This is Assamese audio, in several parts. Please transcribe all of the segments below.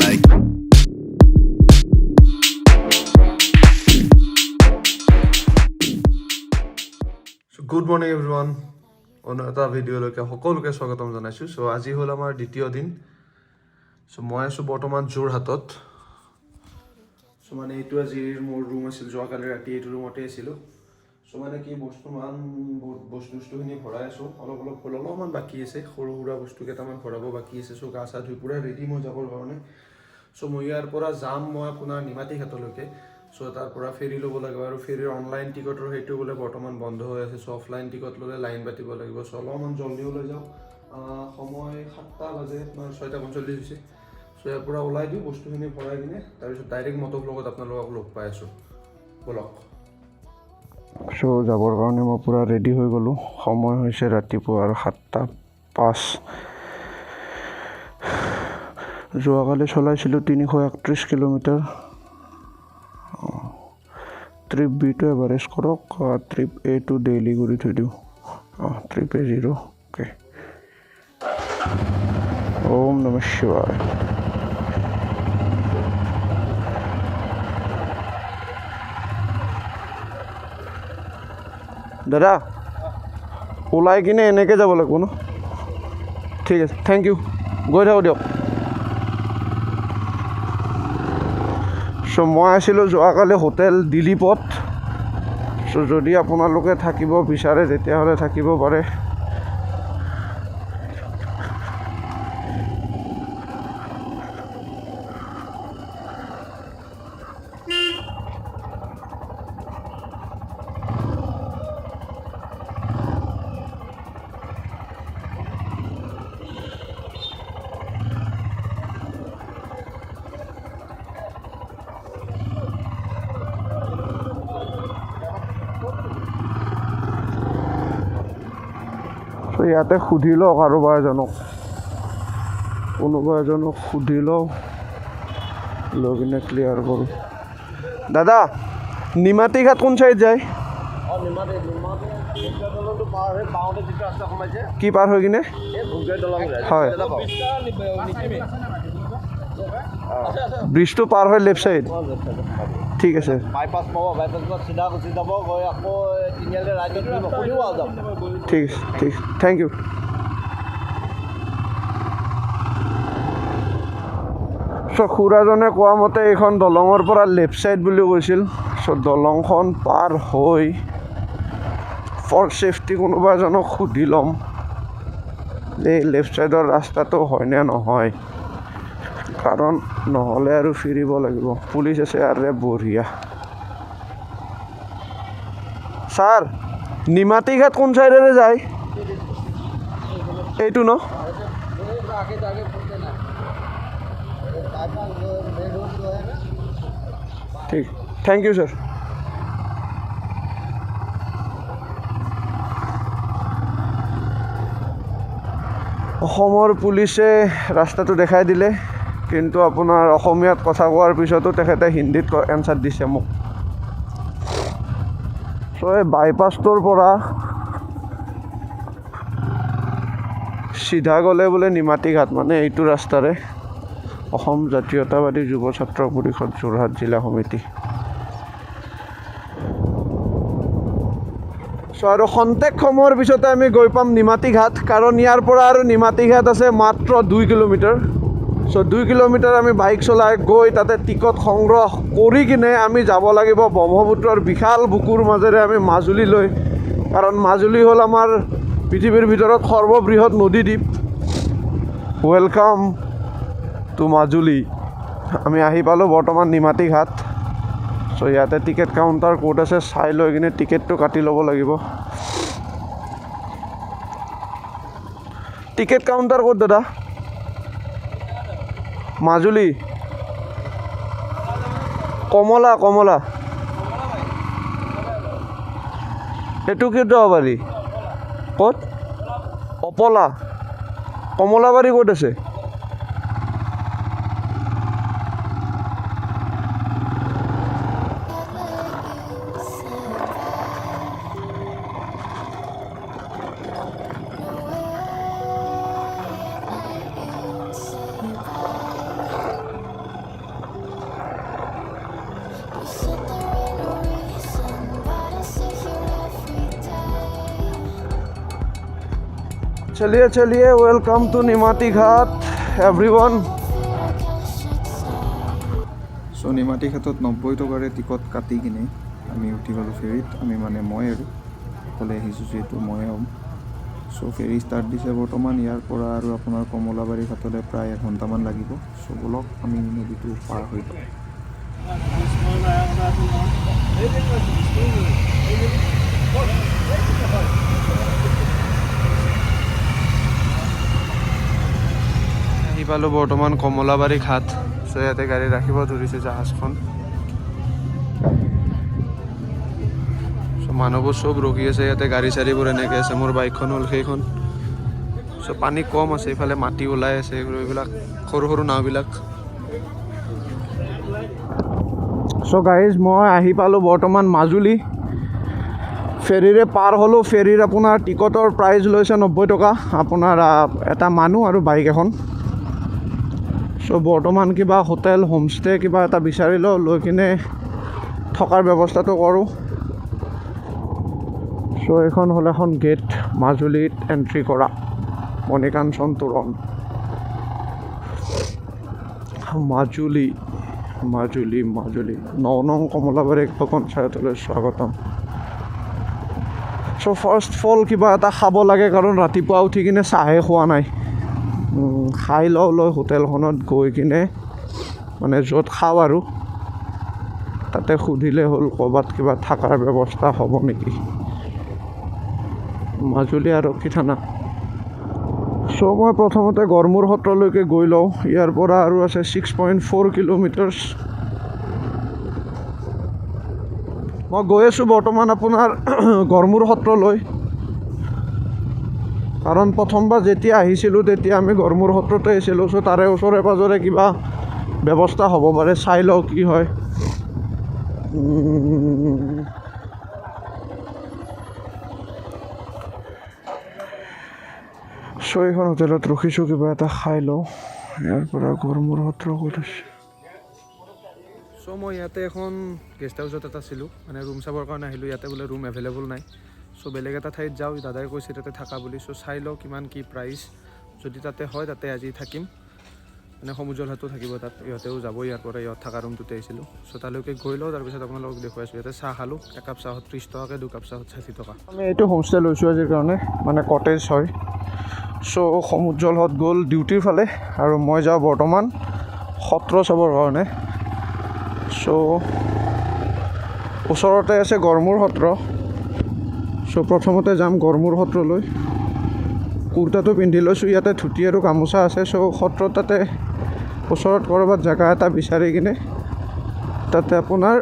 like. Good morning everyone. অন্য এটা ভিডিঅ'লৈকে সকলোকে স্বাগতম জনাইছোঁ। চ' আজি হ'ল আমাৰ দ্বিতীয় দিন। চ' মই আছোঁ বৰ্তমান যোৰহাটত। চ' মানে এইটো আজি মোৰ ৰুম আছিল, যোৱাকালি ৰাতি এইটো ৰুমতে আছিলোঁ। চ' মানে কি বস্তুখিনি ভৰাই আছোঁ, অলপমান বাকী আছে, সৰু সুৰা বস্তু কেইটামান ভৰাব বাকী আছে। চ' গা চা ধুই পূৰা ৰেডি মই যাবৰ কাৰণে। চ' মই ইয়াৰ পৰা যাম মই আপোনাৰ নিমাতী ঘাটলৈকে। চ' তাৰ পৰা ফেৰী ল'ব লাগিব, আৰু ফেৰীৰ অনলাইন টিকটৰ সেইটো বোলে বৰ্তমান বন্ধ হৈ আছে। চ' অফলাইন টিকট ল'লে লাইন পাতিব লাগিব। চ' অলপমান জল্দি ওলাই যাওঁ, সময় 7টা বাজে, আপোনাৰ 6:45 হৈছে। চ' ইয়াৰ পৰা ওলাই দিওঁ, বস্তুখিনি ভৰাই কিনে তাৰপিছত ডাইৰেক্ট মটৰ লগত আপোনালোকক লগ পাই আছোঁ। ব'লক। চ' যাবৰ কাৰণে মই পূৰা ৰেডি হৈ গ'লোঁ। সময় হৈছে ৰাতিপুৱা আৰু 7:05। যোৱাকালি চলাইছিলোঁ 331 কিলোমিটাৰ। ট্ৰিপ B2 এভাৰেজ কৰক, ট্ৰিপ A2 ডেইলি কৰি থৈ দিওঁ। Trip A0 okay. ওম নমঃ শিৱায়। দাদা ওলাই কিনে এনেকৈ যাব লাগিব ন? ঠিক আছে, থেংক ইউ, গৈ থাকোঁ দিয়ক। চ' মই আছিলোঁ যোৱাকালি হোটেল দিলীপত। চ' যদি আপোনালোকে থাকিব বিচাৰে তেতিয়াহ'লে থাকিব পাৰে। ইয়াতে সুধি লওঁ কোনোবা এজনক সুধি লওঁ, লৈ কিনে ক্লিয়াৰ কৰোঁ। দাদা নিমাতী ঘাট কোন চাইড যায়? কি পাৰ হৈ কিনে? হয়, ব্ৰিজটো পাৰ হৈ লেফ্ট চাইড। ঠিক আছে, বাইপাছ পাব, বাইপাছ চিধা গুচি যাব, গৈ আকৌ তিনিআলি ৰাইজত নকৰিব আৰু যাম। ঠিক আছে, ঠিক, থেংক ইউ। চ' খুৰাজনে কোৱা মতে এইখন দলঙৰ পৰা লেফ্ট চাইড বুলি কৈছিল। চ' দলংখন পাৰ হৈ ফৰ ছেফটি কোনোবা এজনক সুধি ল'ম এই লেফ্ট চাইডৰ ৰাস্তাটো হয়নে নহয়, কাৰণ নহ'লে আৰু ফিৰিব লাগিব। পুলিচ আছে আৰে বঢ়িয়া। ছাৰ নিমাতী ঘাট কোন চাইডেৰে যায়? এইটো ন? ঠিক, থেংক ইউ ছাৰ। অসমৰ পুলিচে ৰাস্তাটো দেখাই দিলে, কিন্তু আপোনাৰ অসমীয়াত কথা কোৱাৰ পিছতো তেখেতে হিন্দীত এনচাৰ দিছে মোক। চ' এই বাইপাছটোৰ পৰা চিধা গ'লে বোলে নিমাতী ঘাট, মানে এইটো ৰাস্তাৰে অসম জাতীয়তাবাদী যুৱ ছাত্ৰ পৰিষদ যোৰহাট জিলা সমিতি। চ' আৰু খন্তেক সময়ৰ পিছতে আমি গৈ পাম নিমাতী ঘাট, কাৰণ ইয়াৰ পৰা আৰু নিমাতী ঘাট আছে মাত্ৰ 2 কিলোমিটাৰ। চ' 2 কিলোমিটাৰ আমি বাইক চলাই গৈ তাতে টিকট সংগ্ৰহ কৰি কিনে আমি যাব লাগিব ব্ৰহ্মপুত্ৰৰ বিশাল বুকুৰ মাজেৰে আমি মাজুলীলৈ, কাৰণ মাজুলী হ'ল আমাৰ পৃথিৱীৰ ভিতৰত সৰ্ববৃহৎ নদীদ্বীপ। Welcome to Majuli. আমি আহি পালোঁ বৰ্তমান নিমাতী ঘাট। চ' ইয়াতে টিকেট কাউণ্টাৰ ক'ত আছে চাই লৈ কিনে টিকেটটো কাটি ল'ব লাগিব। টিকেট কাউণ্টাৰ ক'ত দাদা? মাজুলী কমলা এইটো কি যাব পাৰি? ক'ত? অপলা। কমলাবাৰী ক'ত আছে? चलिए welcome to Nimati Ghat everyone. सो निमाती घाटत 90 টকাৰে টিকট কাটি কিনে আমি উঠি গ'লোঁ ফেৰীত। আমি মানে মই আৰু অকলে আহিছোঁ যিহেতু মই হ'ম। চ' ফেৰী ষ্টাৰ্ট দিছে বৰ্তমান ইয়াৰ পৰা আৰু আপোনাৰ কমলাবাৰী ঘাটলৈ প্ৰায় 1 ঘণ্টামান লাগিব। চ' ব'লক আমি নদীটো পাৰ হৈ যাওঁ। আহি পালোঁ বৰ্তমান কমলাবাৰী ঘাট। চ' ইয়াতে গাড়ী ৰাখিব ধৰিছে জাহাজখন। চ' মানুহবোৰ চব ৰখি আছে ইয়াতে, গাড়ী চাৰিবোৰ এনেকৈ আছে। মোৰ বাইকখন হ'ল সেইখন। চ' পানী কম আছে, ইফালে মাটি ওলাই আছে, এইবিলাক সৰু সৰু নাওবিলাক। চ' গাইজ মই আহি পালোঁ বৰ্তমান মাজুলী। ফেৰীৰে পাৰ হ'লোঁ। ফেৰীৰ আপোনাৰ টিকটৰ প্ৰাইচ লৈছে 90 টকা, আপোনাৰ এটা মানুহ আৰু বাইক এখন। চ' বৰ্তমান কিবা হোটেল হোমষ্টে কিবা এটা বিচাৰি লওঁ, লৈ কিনে থকাৰ ব্যৱস্থাটো কৰোঁ। চ' এইখন হ'ল এখন গেট মাজুলীত এণ্ট্ৰি কৰা, মণিকাঞ্চন তোৰণ। মাজুলী 9 নং কমলাবাৰী পঞ্চায়তলৈ স্বাগতম। চ' ফাৰ্ষ্ট অফ অল কিবা এটা খাব লাগে, কাৰণ ৰাতিপুৱা উঠি কিনে চাহে খোৱা নাই। খাই লৈ হোটেলখনত গৈ কিনে মানে য'ত খাওঁ আৰু তাতে সুধিলে হ'ল ক'ৰবাত কিবা থকাৰ ব্যৱস্থা হ'ব নেকি। মাজুলী আৰক্ষী থানা। চ' মই প্ৰথমতে গড়মূৰ সত্ৰলৈকে গৈ লওঁ। ইয়াৰ পৰা আৰু আছে 6.4 কিলোমিটাৰ্ছ। মই গৈ আছোঁ বৰ্তমান আপোনাৰ গড়মূৰ সত্ৰলৈ, কাৰণ প্ৰথমবাৰ যেতিয়া আহিছিলোঁ তেতিয়া আমি গড়মূৰ সত্ৰতে আহিছিলোঁ। চ' তাৰে ওচৰে পাঁজৰে কিবা ব্যৱস্থা হ'ব পাৰে, চাই লওঁ কি হয়। চ' এইখন হোটেলত ৰখিছোঁ, কিবা এটা খাই লওঁ। ইয়াৰ পৰা গড়মূৰ সত্ৰ ক'ত আছে। চ' মই ইয়াতে এখন গেষ্ট হাউচত এটা আছিলোঁ, মানে ৰুম চাবৰ কাৰণে আহিলোঁ। ইয়াতে বোলে ৰুম এভেইলেবল নাই। চ' বেলেগ এটা ঠাইত যাওঁ, দাদাই কৈছে তাতে থাকা বুলি। চ' চাই লওঁ কিমান কি প্ৰাইচ। যদি তাতে হয় তাতে আজি থাকিম, মানে সমুজল হাতো থাকিব তাত। ইহঁতেও যাব ইয়াৰ পৰা, ইহঁত থকা ৰুমটোতে আহিছিলোঁ। চ' তালৈকে গৈ লওঁ, তাৰপিছত আপোনালোকক দেখুৱাইছোঁ। ইয়াতে চাহ খালোঁ, একাপ চাহত 30 টকাকৈ, 2 কাপ চাহত 60 টকা। আমি এইটো হোমষ্টে লৈছোঁ আজিৰ কাৰণে, মানে কটেজ হয়। চ' সমুজ্জ্বল হত গ'ল ডিউটিৰ ফালে আৰু মই যাওঁ বৰ্তমান সত্ৰ চাবৰ কাৰণে। চ' ওচৰতে আছে গড়মূৰ সত্ৰ। চ' প্ৰথমতে যাম গড়মূৰ সত্ৰলৈ। কুৰ্তাটো পিন্ধি লৈছোঁ, ইয়াতে ধুতি আৰু গামোচা আছে। চ' সত্ৰত তাতে ওচৰত ক'ৰবাত জেগা এটা বিচাৰি কিনে তাতে আপোনাৰ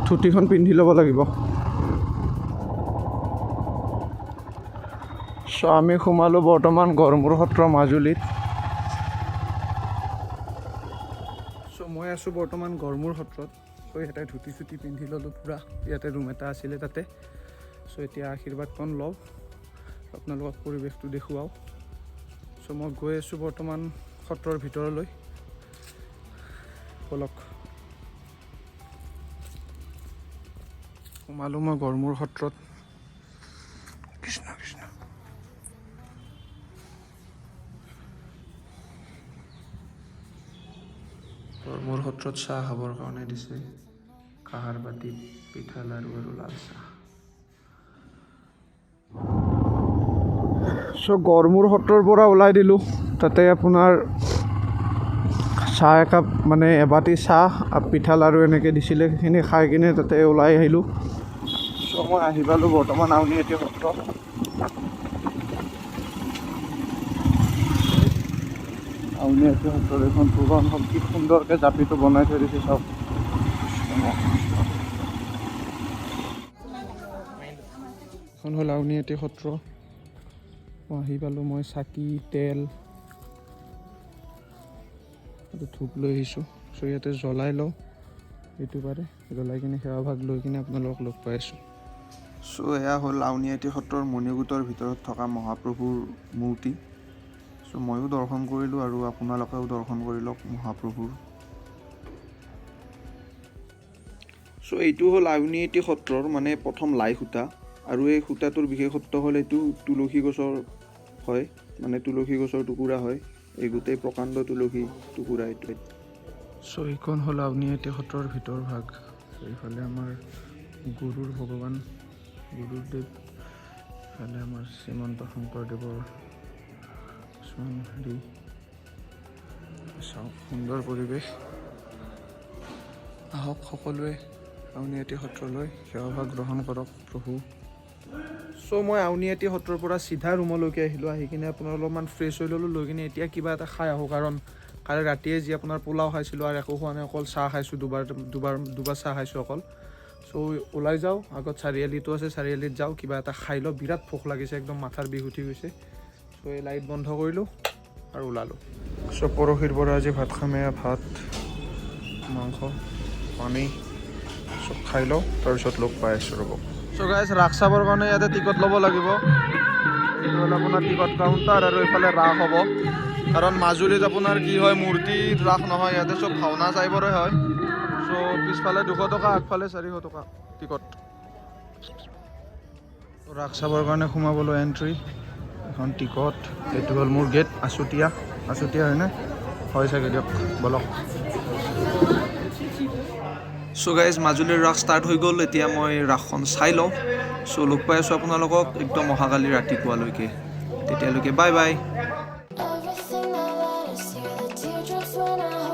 ধুতিখন পিন্ধি ল'ব লাগিব। চ' আমি সোমালোঁ বৰ্তমান গড়মূৰ সত্ৰ মাজুলীত। চ' মই আছোঁ বৰ্তমান গড়মূৰ সত্ৰত। চ' ইয়াতে ধুতি চুতি পিন্ধি ল'লোঁ পূৰা। ইয়াতে ৰুম এটা আছিলে তাতে। চ' এতিয়া আশীৰ্বাদখন লওঁ, আপোনালোকক পৰিৱেশটো দেখুৱাওঁ। চ' মই গৈ আছোঁ বৰ্তমান সত্ৰৰ ভিতৰলৈ, ব'লক। সোমালোঁ মই গড়মূৰ সত্ৰত। কৃষ্ণ কৃষ্ণ। গড়মূৰ সত্ৰত চাহ খাবৰ কাৰণে দিছে, কাঁহৰ বাতিত পিঠা লাড়ু আৰু লাল চাহ। চ' গড়মূৰ সত্ৰৰ পৰা ওলাই দিলোঁ। তাতে আপোনাৰ চাহ একাপ, মানে এবাটি চাহ পিঠা লাড়ু এনেকৈ দিছিলে, সেইখিনি খাই কিনে তাতে ওলাই আহিলোঁ। চ' মই আহি পালোঁ বৰ্তমান আউনীআটী সত্ৰ। আউনীআটী সত্ৰৰ এখন তোৰণ হ'ল, কি সুন্দৰকৈ জাপিটো বনাই থৈ দিছে চাওক। এখন হ'ল আউনীআটী সত্ৰ। আহি পালোঁ মই, চাকি তেল আৰু ধূপ লৈ আহিছোঁ। চ' ইয়াতে জ্বলাই লওঁ, এইটো পাৰে জ্বলাই কিনে সেৱা ভাগ লৈ কিনে আপোনালোকক লগ পাই আছোঁ। চ' এয়া হ'ল আউনীআটী সত্ৰৰ মণিকূটৰ ভিতৰত থকা মহাপ্ৰভুৰ মূৰ্তি। চ' ময়ো দৰ্শন কৰিলোঁ আৰু আপোনালোকেও দৰ্শন কৰি লওক মহাপ্ৰভুৰ। চ' এইটো হ'ল আউনীআটী সত্ৰৰ মানে প্ৰথম লাই সূতা। আৰু এই সূতাটোৰ বিশেষত্ব হ'ল এইটো তুলসী গছৰ হয়, মানে তুলসী গছৰ টুকুৰা হয়, এই গোটেই প্ৰকাণ্ড তুলসী টুকুৰা এইটো। চ' এইখন হ'ল আউনীআটী সত্ৰৰ ভিতৰ ভাগ। এইফালে আমাৰ গুৰুৰ ভগৱান গুৰুদেৱ, এইফালে আমাৰ শ্ৰীমন্ত শংকৰদেৱৰ কিছুমান হেৰি চাওক, সুন্দৰ পৰিৱেশ। আহক সকলোৱে আউনীআটী সত্ৰলৈ সেৱাভাগ গ্ৰহণ কৰক প্ৰভু। চ' মই আউনীআটী সত্ৰৰ পৰা চিধা ৰুমলৈকে আহিলোঁ। আহি কিনে আপোনাৰ অলপমান ফ্ৰেছ হৈ ল'লোঁ, লৈ কিনে এতিয়া কিবা এটা খাই আহোঁ, কাৰণ কালি ৰাতিয়ে যি আপোনাৰ পোলাও খাইছিলোঁ আৰু একো খোৱা নাই, অকল চাহ খাইছোঁ, দুবাৰ চাহ খাইছোঁ অকল। চ' ওলাই যাওঁ, আগত চাৰিআলিটো আছে, চাৰিআলিত যাওঁ, কিবা এটা খাই লওঁ, বিৰাট ভোক লাগিছে, একদম মাথাৰ বিষ উঠি গৈছে। চ' এই লাইট বন্ধ কৰিলোঁ আৰু ওলালোঁ। চ' পৰহিৰ পৰা আজি ভাত খাম, এয়া ভাত, মাংস, পানী চব খাই লওঁ, তাৰপিছত লগ পাই আছোঁ ৰ'ব। চ' গাইজ, ৰাস চাবৰ কাৰণে ইয়াতে টিকট ল'ব লাগিব। এইটো হ'ল আপোনাৰ টিকট কাউণ্টাৰ, আৰু এইফালে ৰাস হ'ব, কাৰণ মাজুলীত আপোনাৰ কি হয়, মূৰ্তিৰ ৰাস নহয়, ইয়াতে চব ভাওনা টাইপৰে হয়। চ' পিছফালে 200 টকা, আগফালে 400 টকা টিকট। ৰাস চাবৰ কাৰণে সোমাবলৈ এণ্ট্ৰি, এখন টিকট, এইটো হ'ল মোৰ গেট, আচুতীয়া হয়নে? হয় চাগে, দিয়ক বলক। চ' গাইজ, মাজুলীৰ ৰাস ষ্টাৰ্ট হৈ গ'ল, এতিয়া মই ৰাসখন চাই লওঁ। চ' লগ পাই আছোঁ আপোনালোকক একদম অহাকালি ৰাতিপুৱালৈকে। তেতিয়ালৈকে bye bye. Everything that led us here, the teardrops when I